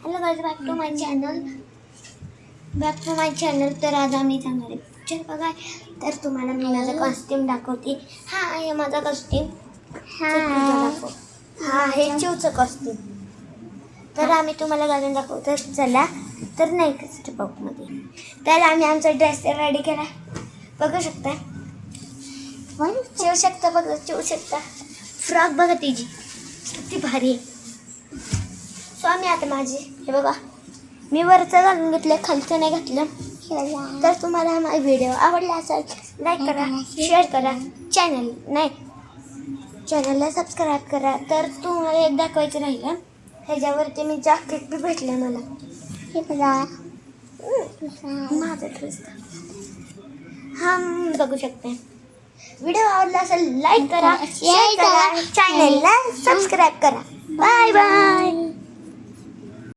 Hello guys, back to my channel. तर आज आम्ही जाणार आहे पिक्चर बघाय. तर तुम्हाला मी माझा कॉस्ट्यूम दाखवते. हा आहे माझा कॉस्ट्यूम. हा आहे चिवचं कॉस्ट्यूम. तर आम्ही तुम्हाला घालून दाखवतो. चला तर नेक्स्ट बॉक्समध्ये. तर आम्ही आमचा ड्रेस रेडी केला, बघू शकता. चिवू शकता, बघा चिवू शकता. फ्रॉक बघा तिची किती भारी आहे. सो आम्ही आता माझी हे बघा, मी वरचं घालून घेतलं, खालचं नाही घातलं. तर तुम्हाला माझा व्हिडिओ आवडला असेल लाईक करा, शेअर करा, चॅनलला सबस्क्राईब करा. तर तुम्हाला एक दाखवायचं राहिलं, ह्याच्यावरती मी जॅकेट बी भेटलं मला. हे बघा माझा ड्रेस. हा बघू शकते. व्हिडिओ आवडला असेल लाईक करा, शेअर करा, चॅनलला सबस्क्राईब करा. Bye bye.